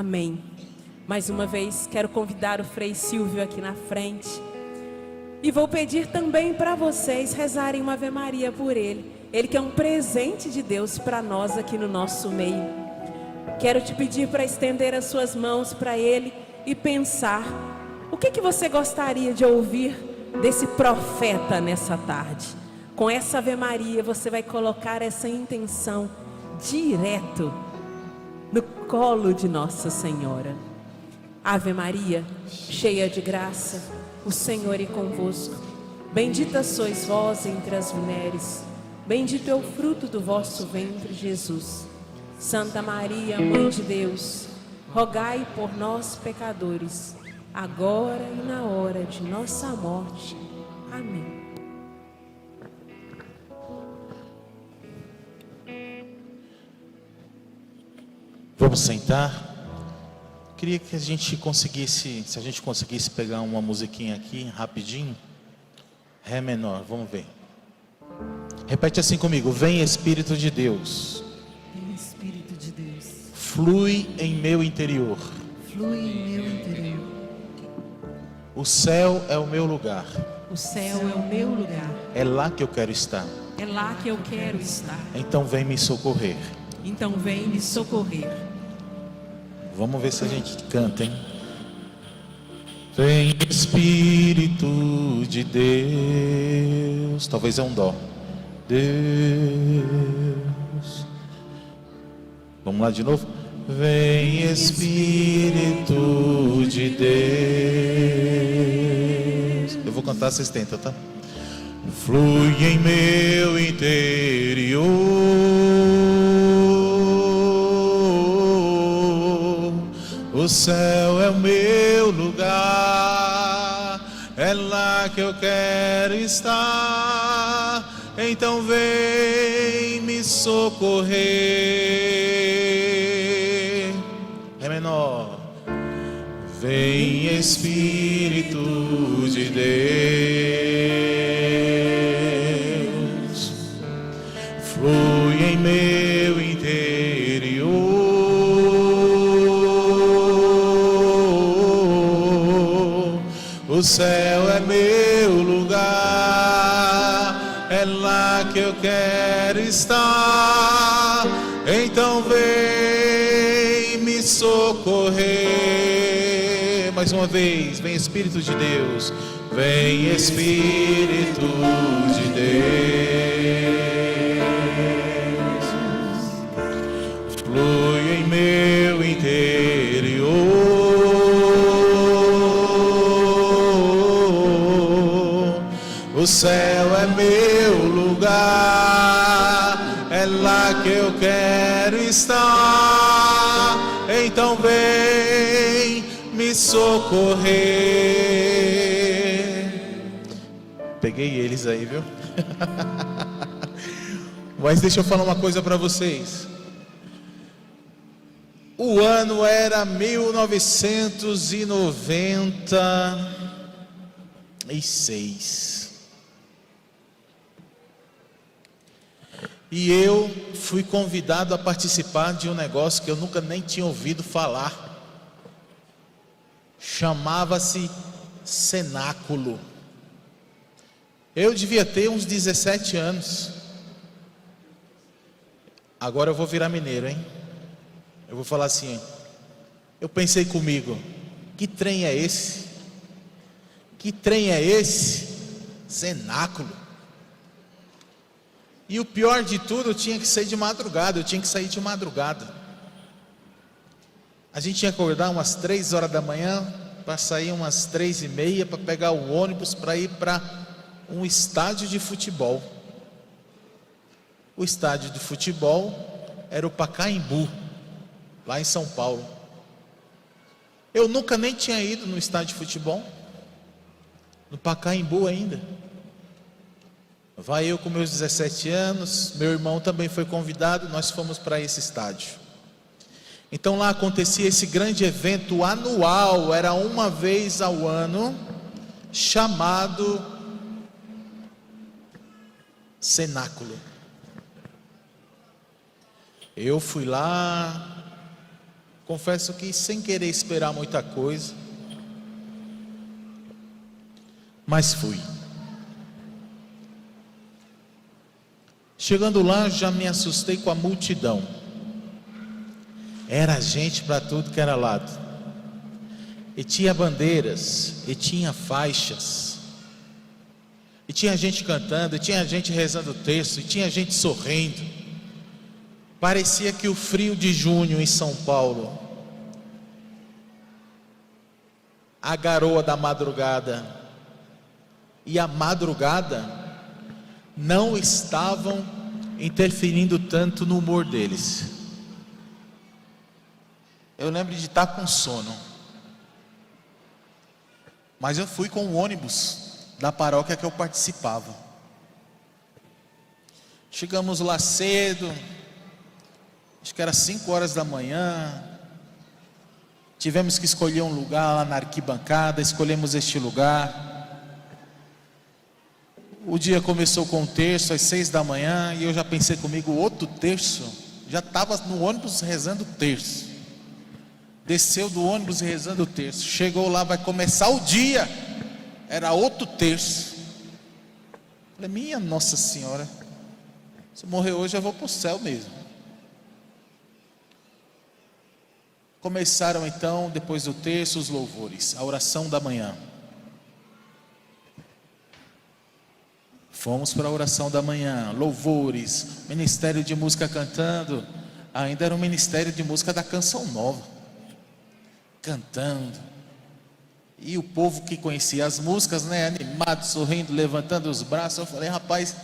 Amém. Mais uma vez, quero convidar o Frei Silvio aqui na frente. E vou pedir também para vocês rezarem uma Ave Maria por ele. Ele que é um presente de Deus para nós aqui no nosso meio. Quero te pedir para estender as suas mãos para ele e pensar: o que você gostaria de ouvir desse profeta nessa tarde? Com essa Ave Maria você vai colocar essa intenção direto no colo de Nossa Senhora. Ave Maria, cheia de graça, o Senhor é convosco. Bendita sois vós entre as mulheres, bendito é o fruto do vosso ventre, Jesus. Santa Maria, Mãe de Deus, rogai por nós pecadores, agora e na hora de nossa morte. Amém. Vamos sentar. Queria que a gente conseguisse, se a gente conseguisse pegar uma musiquinha aqui, rapidinho. Ré menor, vamos ver. Repete assim comigo: vem Espírito de Deus. Vem Espírito de Deus. Flui em meu interior. Flui em meu interior. O céu é o meu lugar. O céu é o meu lugar. É lá que eu quero estar. É lá que eu quero estar. Então vem me socorrer. Então vem me socorrer. Vamos ver se a gente canta, hein? Vem Espírito de Deus. Talvez é um dó. Deus. Vamos lá de novo. Vem Espírito de Deus. Eu vou cantar, vocês tentam, tá? Flui em meu interior. O céu é o meu lugar, é lá que eu quero estar. Então vem me socorrer. Ré menor. Vem Espírito de Deus, flui em meu interior. O céu é meu lugar, é lá que eu quero estar. Então vem me socorrer. Mais uma vez, vem Espírito de Deus. Vem Espírito de Deus, flui em meu interior. O céu é meu lugar, é lá que eu quero estar. Então vem me socorrer. Peguei eles aí, viu? Mas deixa eu falar uma coisa para vocês. O ano era 1996. E eu fui convidado a participar de um negócio que eu nunca nem tinha ouvido falar. Chamava-se cenáculo. Eu devia ter uns 17 anos. Agora eu vou virar mineiro, hein? Eu vou falar assim. Eu pensei comigo: que trem é esse? Que trem é esse? Cenáculo. E o pior de tudo, eu tinha que sair de madrugada. A gente tinha que acordar umas 3 horas da manhã para sair umas 3h30 para pegar o ônibus para ir para um estádio de futebol. O estádio de futebol era o Pacaembu, lá em São Paulo. Eu nunca nem tinha ido no estádio de futebol, no Pacaembu ainda. Vai eu com meus 17 anos, meu irmão também foi convidado, nós fomos para esse estádio. Então lá acontecia esse grande evento anual, era uma vez ao ano, chamado cenáculo. Eu fui lá Confesso que sem querer esperar muita coisa, mas fui. Chegando lá, já me assustei com a multidão. Era gente para tudo que era lado. E tinha bandeiras, e tinha faixas, e tinha gente cantando, e tinha gente rezando o texto, e tinha gente sorrindo. Parecia que o frio de junho em São Paulo, a garoa da madrugada e a madrugada não estavam interferindo tanto no humor deles. Eu lembro de estar com sono, mas eu fui com o ônibus da paróquia que eu participava. Chegamos lá cedo, acho que era 5 horas da manhã. Tivemos que escolher um lugar lá na arquibancada, escolhemos este lugar. O dia começou com um terço às 6 da manhã, e eu já pensei comigo, outro terço? Já estava no ônibus rezando o terço. Desceu do ônibus rezando o terço. Chegou lá, vai começar o dia. Era outro terço. Falei, minha Nossa Senhora, se eu morrer hoje eu vou para o céu mesmo. Começaram então, depois do terço, os louvores, a oração da manhã. Fomos para a oração da manhã, louvores, ministério de música cantando. Ainda era um ministério de música da Canção Nova, cantando. E o povo que conhecia as músicas, né, animado, sorrindo, levantando os braços. Eu falei, rapaz,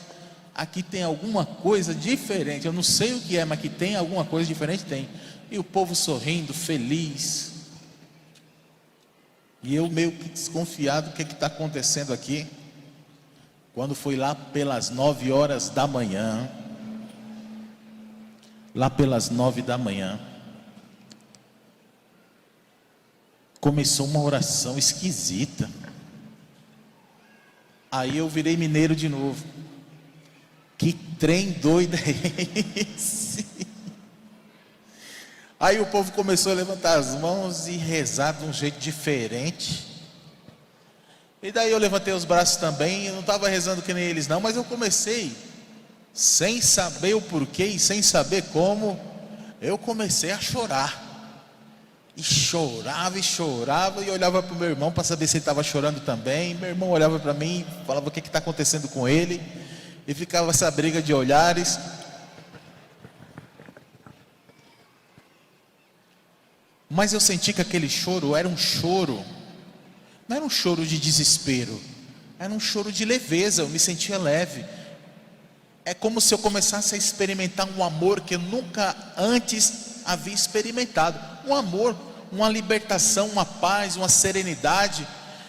aqui tem alguma coisa diferente. Eu não sei o que é, mas que tem alguma coisa diferente, tem. E o povo sorrindo, feliz. E eu meio que desconfiado, o que está acontecendo aqui? Quando foi lá pelas 9 horas da manhã, lá pelas 9 da manhã, começou uma oração esquisita. Aí eu virei mineiro de novo. Que trem doido é esse? Aí o povo começou a levantar as mãos e rezar de um jeito diferente. E daí eu levantei os braços também. Eu não estava rezando que nem eles não, mas eu comecei, sem saber o porquê e sem saber como, eu comecei a chorar. E chorava e olhava para o meu irmão para saber se ele estava chorando também. Meu irmão olhava para mim e falava o que está acontecendo com ele. E ficava essa briga de olhares. Mas eu senti que aquele choro era um choro, não era um choro de desespero, era um choro de leveza. Eu me sentia leve. É como se eu começasse a experimentar um amor que eu nunca antes havia experimentado. Um amor, uma libertação, uma paz, uma serenidade.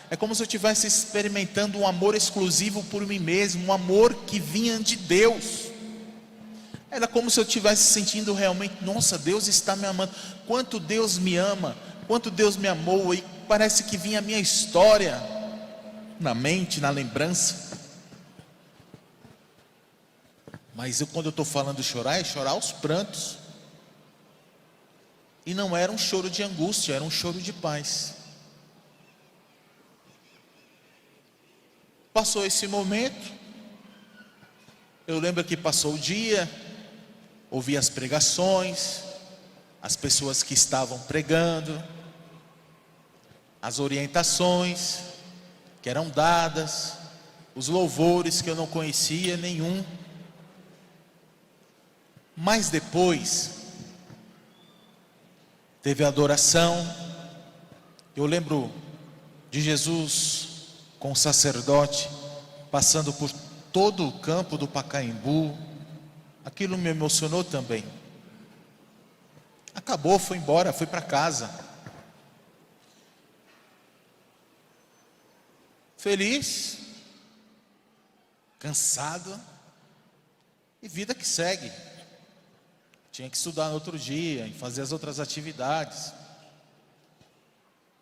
É como se eu estivesse experimentando um amor exclusivo por mim mesmo, um amor que vinha de Deus. Era como se eu estivesse sentindo realmente, nossa, Deus está me amando. Quanto Deus me ama, quanto Deus me amou. E parece que vinha a minha história na mente, na lembrança. Mas quando eu estou falando de chorar, é chorar aos prantos. E não era um choro de angústia, era um choro de paz. Passou esse momento. Eu lembro que passou o dia, ouvi as pregações, as pessoas que estavam pregando, as orientações que eram dadas, os louvores que eu não conhecia nenhum. Mas depois teve a adoração. Eu lembro de Jesus com o sacerdote passando por todo o campo do Pacaembu. Aquilo me emocionou também. Acabou, foi embora, fui para casa. Feliz, cansado, e vida que segue. Tinha que estudar no outro dia e fazer as outras atividades.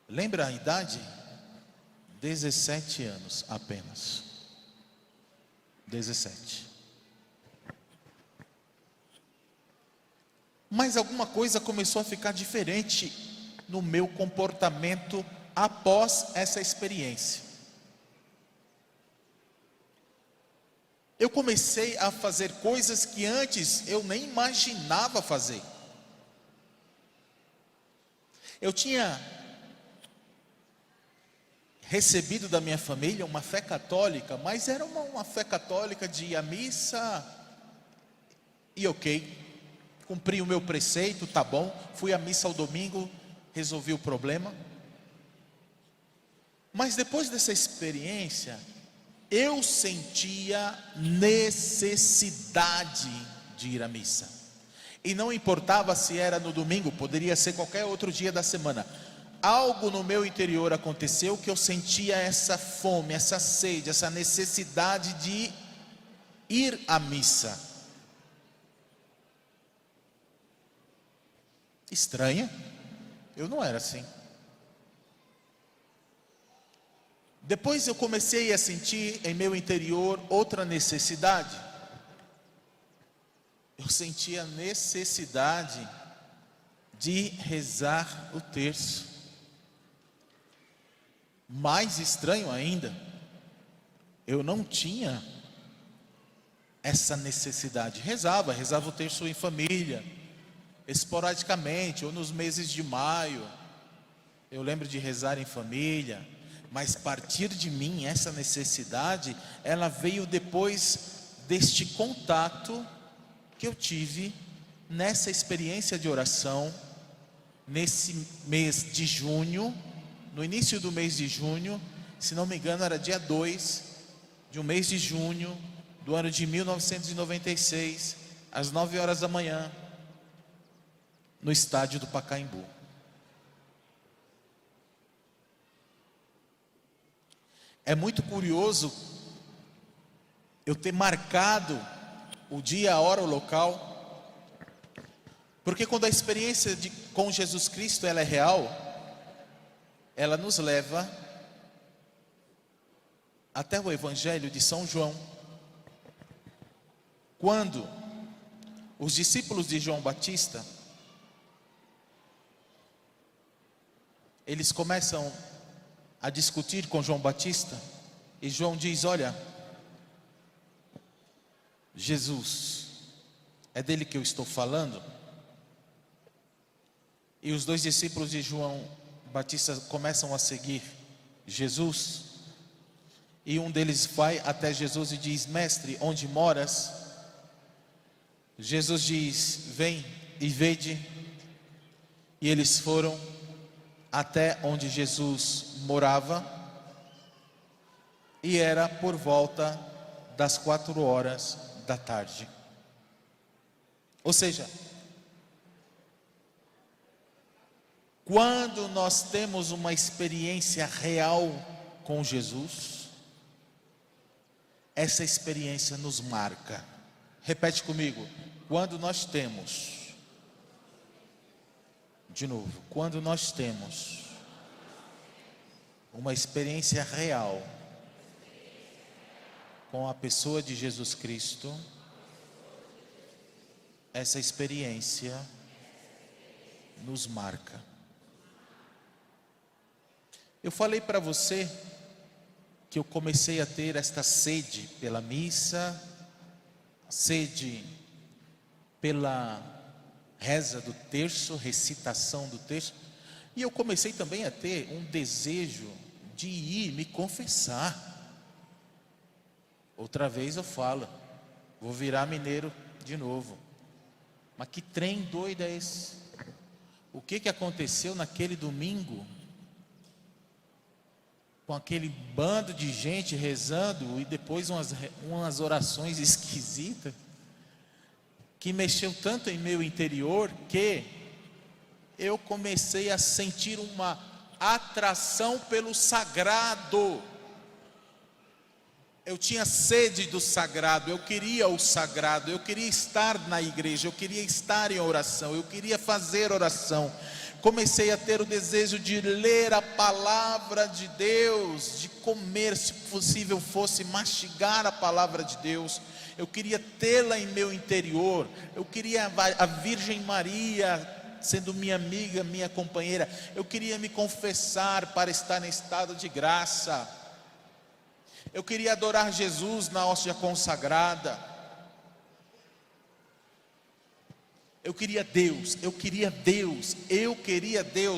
Lembra a idade? 17 anos apenas. 17. Mas alguma coisa começou a ficar diferente no meu comportamento após essa experiência. Eu comecei a fazer coisas que antes eu nem imaginava fazer. Eu tinha recebido da minha família uma fé católica, mas era uma fé católica de ir à missa e ok, cumpri o meu preceito, tá bom, fui à missa ao domingo, resolvi o problema. Mas depois dessa experiência, eu sentia necessidade de ir à missa. E não importava se era no domingo, poderia ser qualquer outro dia da semana. Algo no meu interior aconteceu que eu sentia essa fome, essa sede, essa necessidade de ir à missa. Estranha, eu não era assim. Depois eu comecei a sentir em meu interior outra necessidade. Eu sentia a necessidade de rezar o terço. Mais estranho ainda, eu não tinha essa necessidade. Rezava o terço em família, esporadicamente, ou nos meses de maio. Eu lembro de rezar em família, mas a partir de mim, essa necessidade, ela veio depois deste contato que eu tive nessa experiência de oração, nesse mês de junho, no início do mês de junho, se não me engano era dia 2 de um mês de junho, do ano de 1996, às 9 horas da manhã, no estádio do Pacaembu. É muito curioso eu ter marcado o dia, a hora, o local, porque quando a experiência com Jesus Cristo ela é real, ela nos leva até o Evangelho de São João, quando os discípulos de João Batista, eles começam a discutir com João Batista, e João diz: olha, Jesus, é dele que eu estou falando? E os dois discípulos de João Batista começam a seguir Jesus, e um deles vai até Jesus e diz: mestre, onde moras? Jesus diz: vem e vede. E eles foram até onde Jesus morava, e era por volta das 4 horas da tarde. Ou seja, quando nós temos uma experiência real com Jesus, essa experiência nos marca. Repete comigo: quando nós temos, de novo, quando nós temos uma experiência real com a pessoa de Jesus Cristo, essa experiência nos marca. Eu falei para você que eu comecei a ter esta sede pela missa, sede pela reza do terço, recitação do terço, e eu comecei também a ter um desejo de ir me confessar. Outra vez eu falo, vou virar mineiro de novo. Mas que trem doido é esse? O que aconteceu naquele domingo? Com aquele bando de gente rezando e depois umas orações esquisitas, que mexeu tanto em meu interior que eu comecei a sentir uma atração pelo sagrado. Eu tinha sede do sagrado, eu queria o sagrado, eu queria estar na igreja, eu queria estar em oração, eu queria fazer oração. Comecei a ter o desejo de ler a palavra de Deus, de comer, se possível fosse mastigar a palavra de Deus. eu queria tê-la em meu interior, eu queria a Virgem Maria sendo minha amiga, minha companheira, eu queria me confessar para estar em estado de graça, eu queria adorar Jesus na hóstia consagrada, eu queria Deus.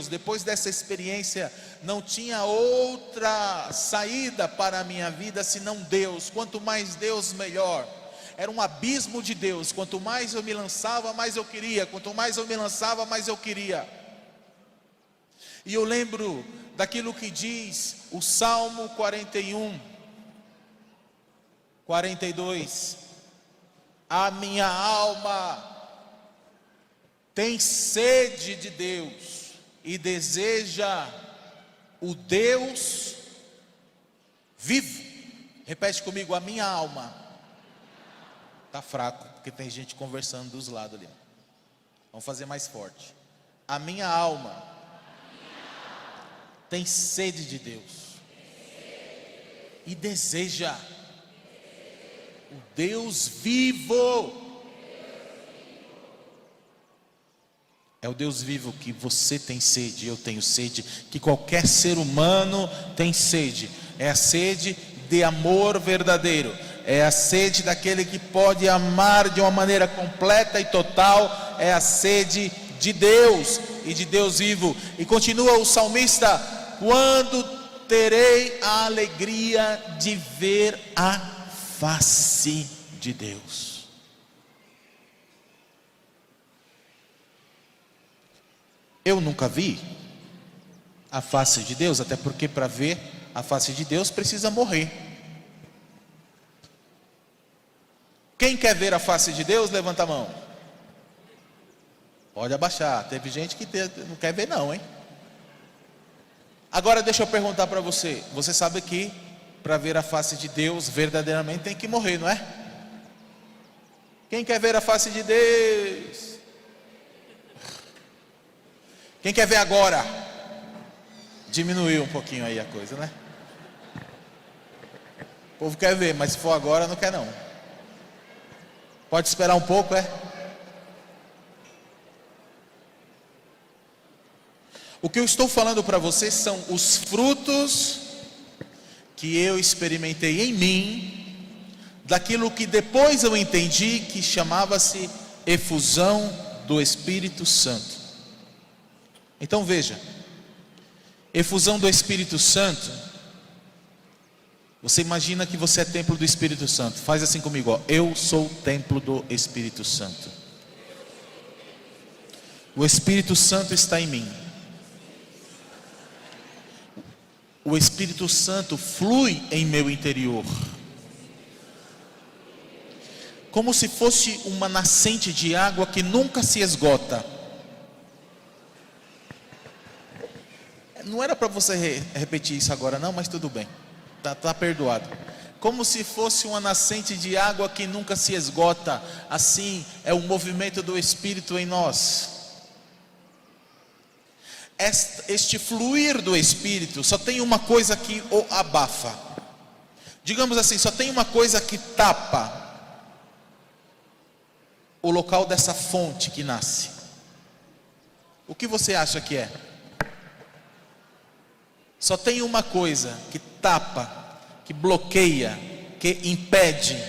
Depois dessa experiência, não tinha outra saída para a minha vida senão Deus. Quanto mais Deus, melhor. Era um abismo de Deus. Quanto mais eu me lançava, mais eu queria. Quanto mais eu me lançava, mais eu queria. E eu lembro daquilo que diz o Salmo 41, 42. A minha alma tem sede de Deus e deseja o Deus vivo. Repete comigo, a minha alma. Está fraco, porque tem gente conversando dos lados ali. Vamos fazer mais forte. A minha alma tem sede de Deus e deseja o Deus vivo. É o Deus vivo que você tem sede, eu tenho sede, que qualquer ser humano tem sede. É a sede de amor verdadeiro, é a sede daquele que pode amar de uma maneira completa e total, é a sede de Deus e de Deus vivo. E continua o salmista: quando terei a alegria de ver a face de Deus. Eu nunca vi a face de Deus, até porque para ver a face de Deus precisa morrer. Quem quer ver a face de Deus, levanta a mão. Pode abaixar, teve gente que não quer ver não, hein? Agora deixa eu perguntar para você. Você sabe que para ver a face de Deus verdadeiramente tem que morrer, não é? Quem quer ver a face de Deus? Quem quer ver agora? Diminuiu um pouquinho aí a coisa, né? O povo quer ver, mas se for agora não quer não. Pode esperar um pouco, é? O que eu estou falando para vocês são os frutos que eu experimentei em mim, daquilo que depois eu entendi que chamava-se efusão do Espírito Santo. Então veja, efusão do Espírito Santo. Você imagina que você é templo do Espírito Santo. Faz assim comigo, ó. Eu sou templo do Espírito Santo. O Espírito Santo está em mim. O Espírito Santo flui em meu interior, como se fosse uma nascente de água que nunca se esgota. Não era para você repetir isso agora não, mas tudo bem, tá perdoado. Como se fosse uma nascente de água que nunca se esgota. Assim é o movimento do Espírito em nós. Este fluir do Espírito só tem uma coisa que o abafa. Digamos assim, só tem uma coisa que tapa o local dessa fonte que nasce. O que você acha que é? Só tem uma coisa que tapa, que bloqueia, que impede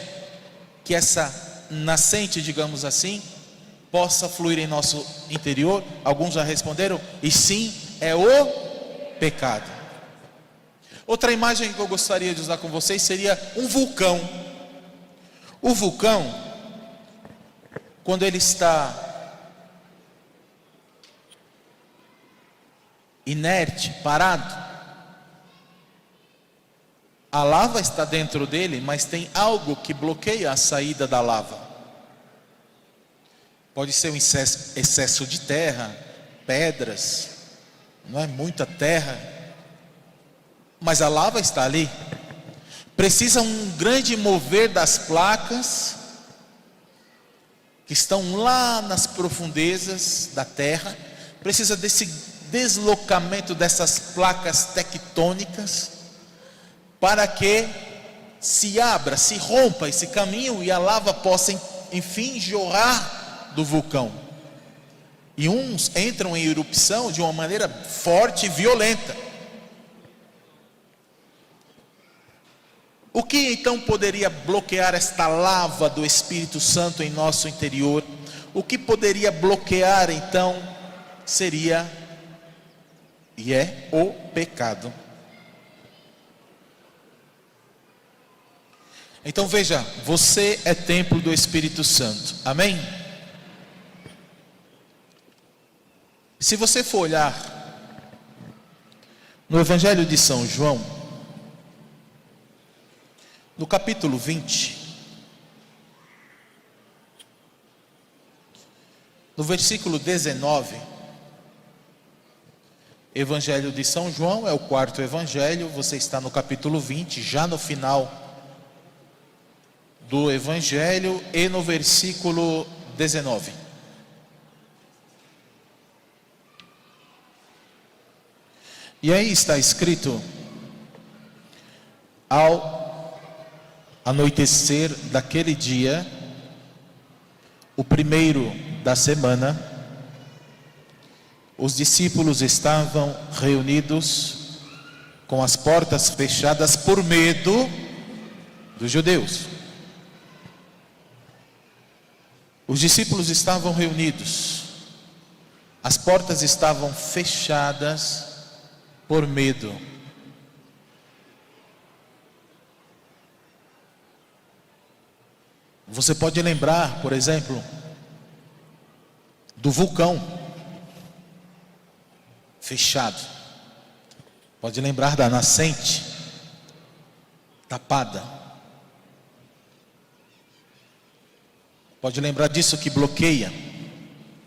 que essa nascente, digamos assim, possa fluir em nosso interior. Alguns já responderam, e sim, é o pecado. Outra imagem que eu gostaria de usar com vocês seria um vulcão. O vulcão, quando ele está inerte, parado, a lava está dentro dele, mas tem algo que bloqueia a saída da lava. Pode ser um excesso de terra, pedras, não é muita terra, mas a lava está ali. Precisa um grande mover das placas que estão lá nas profundezas da terra. Precisa desse deslocamento dessas placas tectônicas para que se abra, se rompa esse caminho e a lava possa enfim jorrar do vulcão. E uns entram em erupção de uma maneira forte e violenta. O que então poderia bloquear esta lava do Espírito Santo em nosso interior? O que poderia bloquear então seria e é o pecado. Então veja, você é templo do Espírito Santo, amém? Se você for olhar no Evangelho de São João, no capítulo 20, no versículo 19, Evangelho de São João é o quarto evangelho, você está no capítulo 20, já no final do evangelho e no versículo 19. E aí está escrito: ao anoitecer daquele dia, o primeiro da semana, os discípulos estavam reunidos com as portas fechadas por medo dos judeus. Os discípulos estavam reunidos, as portas estavam fechadas por medo. Você pode lembrar, por exemplo, do vulcão fechado. Pode lembrar da nascente tapada. Pode lembrar disso que bloqueia,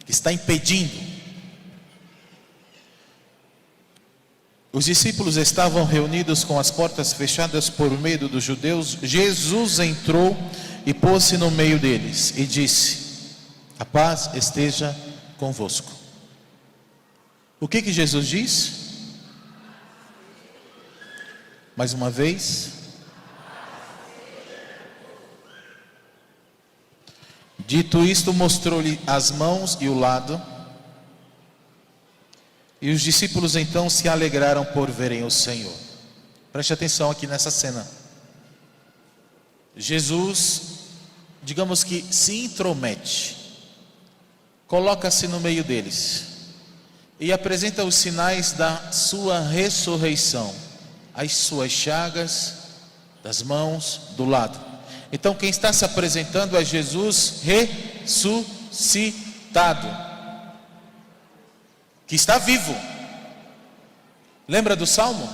que está impedindo. Os discípulos estavam reunidos com as portas fechadas por medo dos judeus. Jesus entrou e pôs-se no meio deles e disse: a paz esteja convosco. O que Jesus disse? Mais uma vez. Dito isto, mostrou-lhe as mãos e o lado. E os discípulos então se alegraram por verem o Senhor. Preste atenção aqui nessa cena. Jesus, digamos que se intromete, coloca-se no meio deles e apresenta os sinais da sua ressurreição, as suas chagas, das mãos, do lado. Então quem está se apresentando é Jesus ressuscitado, que está vivo. Lembra do Salmo?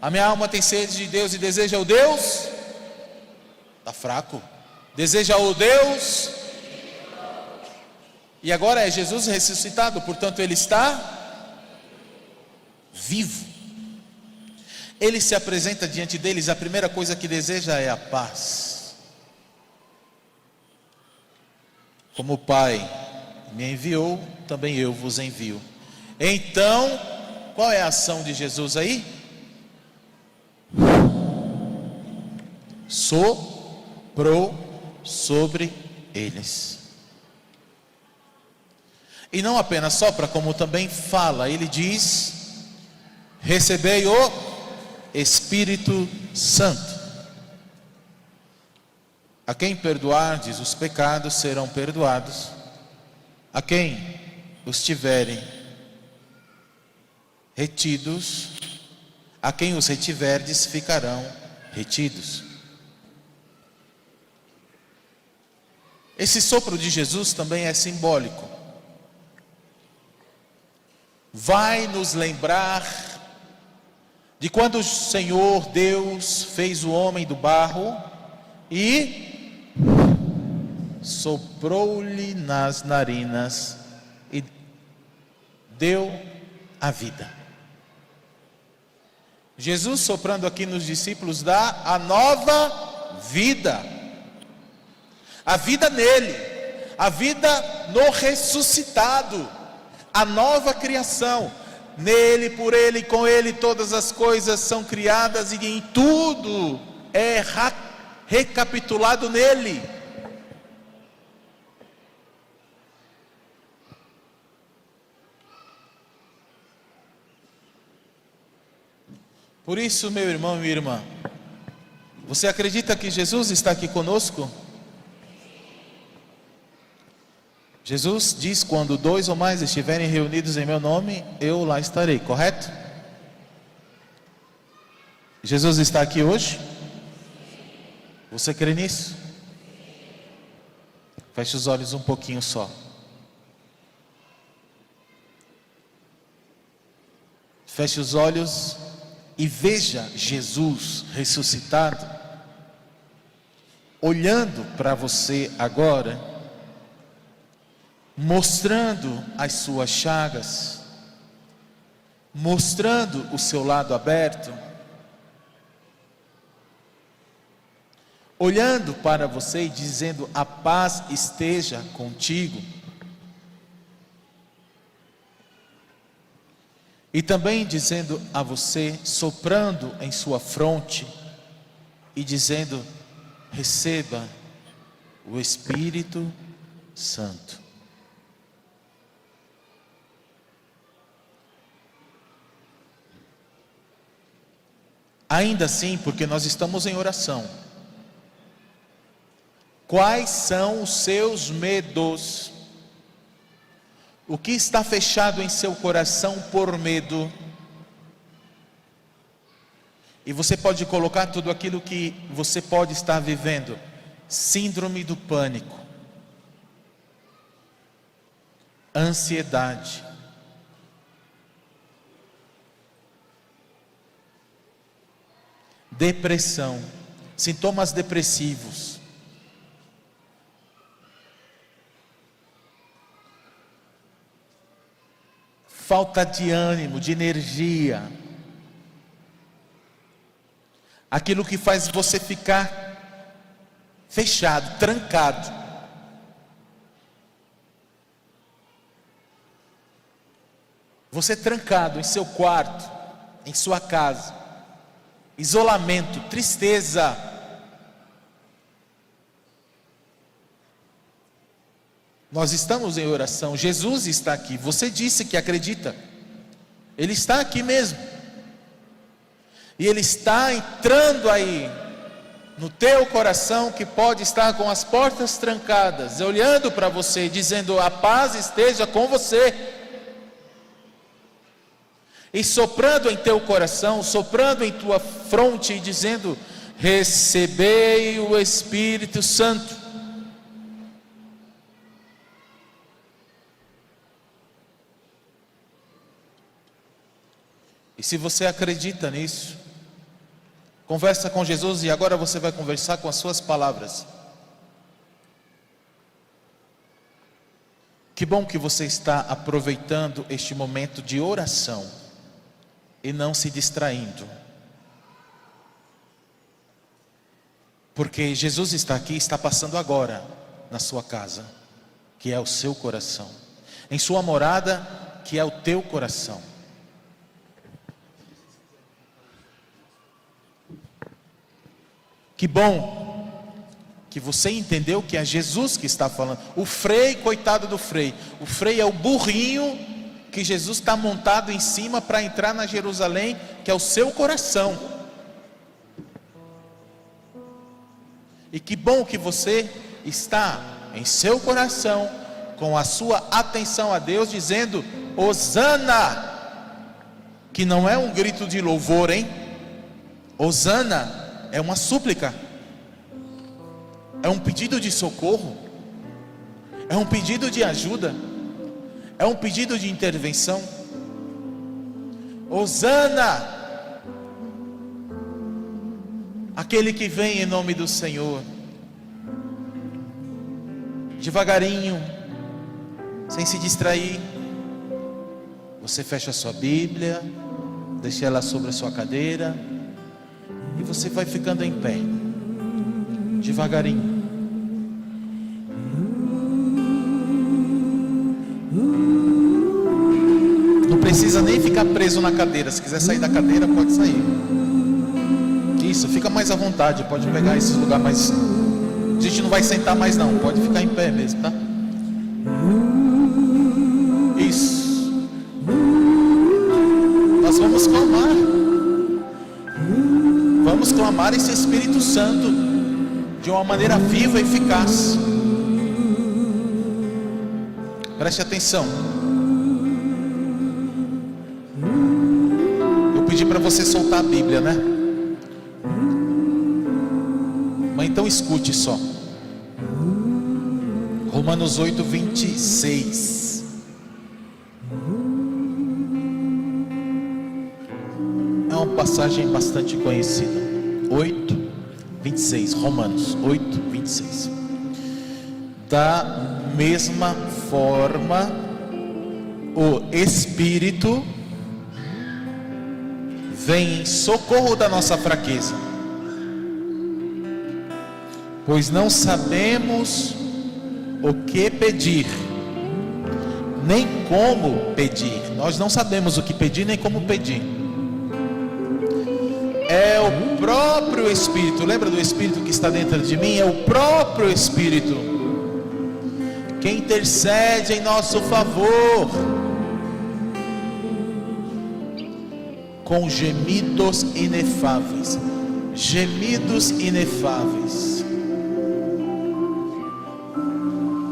A minha alma tem sede de Deus e deseja o Deus. Está fraco. Deseja o Deus. E agora é Jesus ressuscitado, portanto ele está vivo. Ele se apresenta diante deles, a primeira coisa que deseja é a paz. Como o Pai me enviou, também eu vos envio. Então, qual é a ação de Jesus aí? Soprou sobre eles. E não apenas sopra, como também fala. Ele diz: recebei o Espírito Santo. A quem perdoardes os pecados serão perdoados, a quem os tiverem retidos, a quem os retiverdes ficarão retidos. Esse sopro de Jesus também é simbólico. Vai nos lembrar de quando o Senhor Deus fez o homem do barro e soprou-lhe nas narinas e deu a vida. Jesus soprando aqui nos discípulos dá a nova vida. A vida nele, a vida no ressuscitado, a nova criação. Nele, por ele, com ele todas as coisas são criadas e em tudo é recapitulado nele. Por isso, meu irmão e minha irmã, você acredita que Jesus está aqui conosco? Jesus diz: quando 2 ou mais estiverem reunidos em meu nome, eu lá estarei, correto? Jesus está aqui hoje? Você crê nisso? Feche os olhos um pouquinho só. Feche os olhos e veja Jesus ressuscitado, olhando para você agora, mostrando as suas chagas, mostrando o seu lado aberto, olhando para você e dizendo: a paz esteja contigo. E também dizendo a você, soprando em sua fronte e dizendo: receba o Espírito Santo. Ainda assim, porque nós estamos em oração, quais são os seus medos? O que está fechado em seu coração por medo? E você pode colocar tudo aquilo que você pode estar vivendo: síndrome do pânico, ansiedade, depressão, sintomas depressivos, falta de ânimo, de energia, aquilo que faz você ficar fechado, trancado. Você trancado em seu quarto, em sua casa, isolamento, tristeza. Nós estamos em oração, Jesus está aqui. Você disse que acredita, Ele está aqui mesmo, e Ele está entrando aí no teu coração, que pode estar com as portas trancadas, olhando para você, dizendo: a paz esteja com você, e soprando em teu coração, soprando em tua fronte e dizendo: recebei o Espírito Santo. E se você acredita nisso, conversa com Jesus, e agora você vai conversar com as suas palavras. Que bom que você está aproveitando este momento de oração e não se distraindo, porque Jesus está aqui, está passando agora na sua casa, que é o seu coração, em sua morada, que é o teu coração. Que bom que você entendeu que é Jesus que está falando. O Frei, coitado do Frei, o Frei é o burrinho que Jesus está montado em cima para entrar na Jerusalém, que é o seu coração. E que bom que você está em seu coração, com a sua atenção a Deus, dizendo: Hosana, que não é um grito de louvor, hein? Hosana é uma súplica, é um pedido de socorro, é um pedido de ajuda, é um pedido de intervenção. Hosana, aquele que vem em nome do Senhor. Devagarinho, sem se distrair, você fecha a sua Bíblia, deixa ela sobre a sua cadeira, e você vai ficando em pé, devagarinho. Não precisa nem ficar preso na cadeira. Se quiser sair da cadeira, pode sair. Isso, fica mais à vontade. Pode pegar esses lugares mais... A gente não vai sentar mais não. Pode ficar em pé mesmo, tá? Isso. Nós vamos clamar. Vamos clamar esse Espírito Santo de uma maneira viva e eficaz. Preste atenção. Eu pedi para você soltar a Bíblia, né? Mas então escute só. Romanos 8, 26. É uma passagem bastante conhecida. 8, 26. Romanos 8, 26. Da mesma forma, o Espírito vem em socorro da nossa fraqueza, pois não sabemos o que pedir, nem como pedir. Nós não sabemos o que pedir, nem como pedir. É o próprio Espírito. Lembra do Espírito que está dentro de mim? É o próprio Espírito que intercede em nosso favor, com gemidos inefáveis. Gemidos inefáveis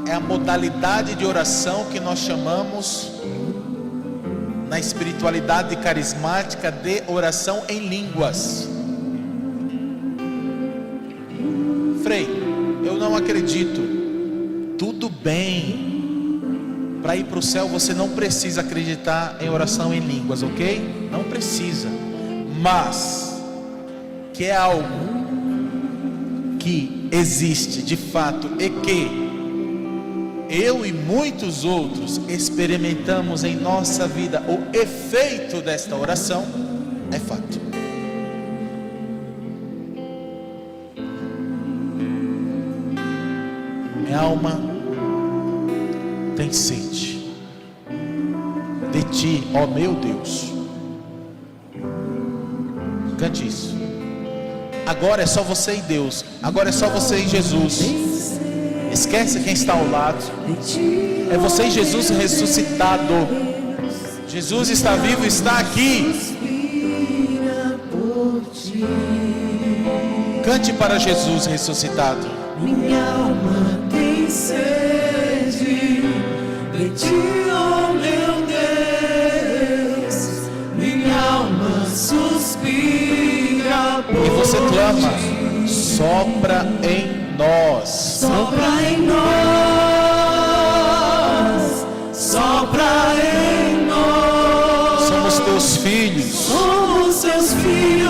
é a modalidade de oração que nós chamamos na espiritualidade carismática de oração em línguas. Frei, eu não acredito. Tudo bem. Para ir para o céu você não precisa acreditar em oração em línguas, ok? Não precisa. Mas que é algo que existe de fato e que eu e muitos outros experimentamos em nossa vida o efeito desta oração, é fato. Minha alma tem sede de ti, ó meu Deus. Cante isso. Agora é só você e Deus. Agora é só você e Jesus. Esquece quem está ao lado. É você e Jesus ressuscitado. Jesus está vivo, está aqui. Cante para Jesus ressuscitado. Minha alma tem sede de ti, oh meu Deus. Minha alma suspira por E você clama: sopra em nós. Sopra em nós, sopra em nós. Somos teus filhos. Somos seus filhos.